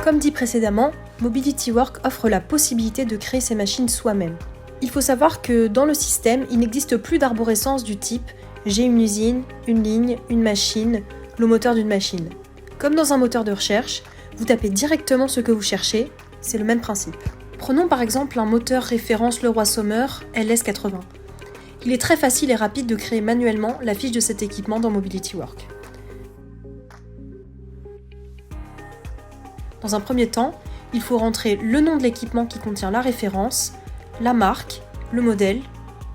Comme dit précédemment, Mobility Work offre la possibilité de créer ces machines soi-même. Il faut savoir que dans le système, il n'existe plus d'arborescence du type « j'ai une usine, une ligne, une machine, le moteur d'une machine ». Comme dans un moteur de recherche, vous tapez directement ce que vous cherchez, c'est le même principe. Prenons par exemple un moteur référence Leroy Sommer LS80. Il est très facile et rapide de créer manuellement la fiche de cet équipement dans Mobility Work. Dans un premier temps, il faut rentrer le nom de l'équipement qui contient la référence, la marque, le modèle,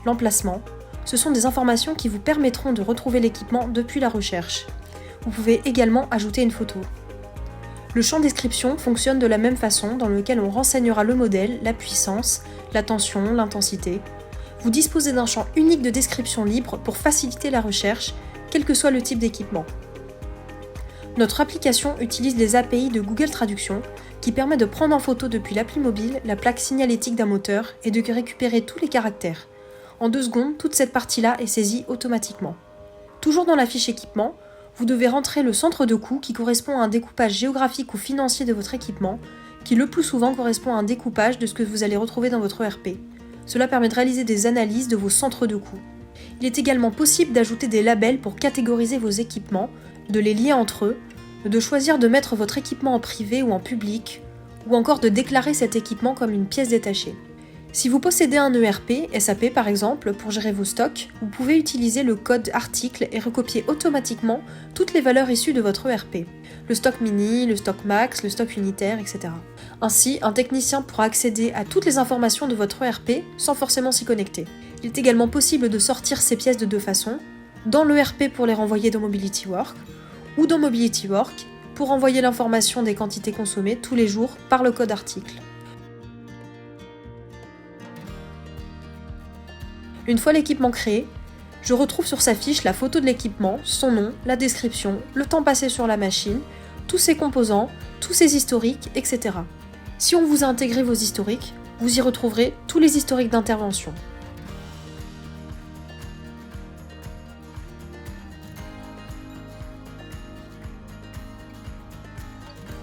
l'emplacement. Ce sont des informations qui vous permettront de retrouver l'équipement depuis la recherche. Vous pouvez également ajouter une photo. Le champ description fonctionne de la même façon dans lequel on renseignera le modèle, la puissance, la tension, l'intensité. Vous disposez d'un champ unique de description libre pour faciliter la recherche, quel que soit le type d'équipement. Notre application utilise les API de Google Traduction qui permet de prendre en photo depuis l'appli mobile la plaque signalétique d'un moteur et de récupérer tous les caractères. En 2 secondes, toute cette partie-là est saisie automatiquement. Toujours dans la fiche équipement, vous devez rentrer le centre de coût qui correspond à un découpage géographique ou financier de votre équipement, qui le plus souvent correspond à un découpage de ce que vous allez retrouver dans votre ERP. Cela permet de réaliser des analyses de vos centres de coût. Il est également possible d'ajouter des labels pour catégoriser vos équipements, de les lier entre eux, de choisir de mettre votre équipement en privé ou en public, ou encore de déclarer cet équipement comme une pièce détachée. Si vous possédez un ERP, SAP par exemple, pour gérer vos stocks, vous pouvez utiliser le code article et recopier automatiquement toutes les valeurs issues de votre ERP. Le stock mini, le stock max, le stock unitaire, etc. Ainsi, un technicien pourra accéder à toutes les informations de votre ERP sans forcément s'y connecter. Il est également possible de sortir ces pièces de 2 façons, dans l'ERP pour les renvoyer dans Mobility Work, ou dans Mobility Work pour envoyer l'information des quantités consommées tous les jours par le code article. Une fois l'équipement créé, je retrouve sur sa fiche la photo de l'équipement, son nom, la description, le temps passé sur la machine, tous ses composants, tous ses historiques, etc. Si on vous a intégré vos historiques, vous y retrouverez tous les historiques d'intervention.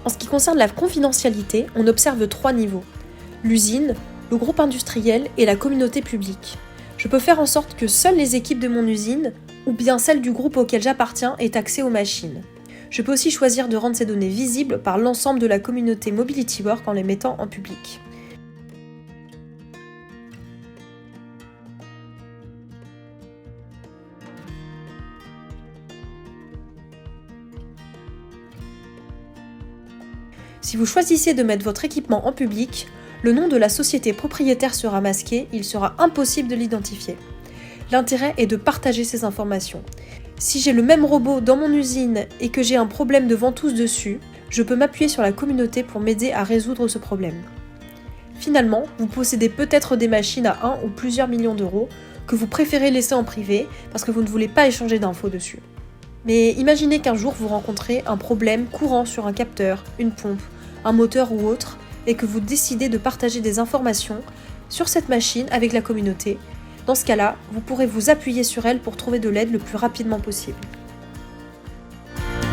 En ce qui concerne la confidentialité, on observe 3 niveaux. L'usine, le groupe industriel et la communauté publique. Je peux faire en sorte que seules les équipes de mon usine, ou bien celles du groupe auquel j'appartiens, aient accès aux machines. Je peux aussi choisir de rendre ces données visibles par l'ensemble de la communauté Mobility Work en les mettant en public. Si vous choisissez de mettre votre équipement en public, le nom de la société propriétaire sera masqué, il sera impossible de l'identifier. L'intérêt est de partager ces informations. Si j'ai le même robot dans mon usine et que j'ai un problème de ventouse dessus, je peux m'appuyer sur la communauté pour m'aider à résoudre ce problème. Finalement, vous possédez peut-être des machines à 1 ou plusieurs millions d'euros que vous préférez laisser en privé parce que vous ne voulez pas échanger d'infos dessus. Mais imaginez qu'un jour vous rencontrez un problème courant sur un capteur, une pompe, un moteur ou autre, et que vous décidez de partager des informations sur cette machine avec la communauté. Dans ce cas-là, vous pourrez vous appuyer sur elle pour trouver de l'aide le plus rapidement possible.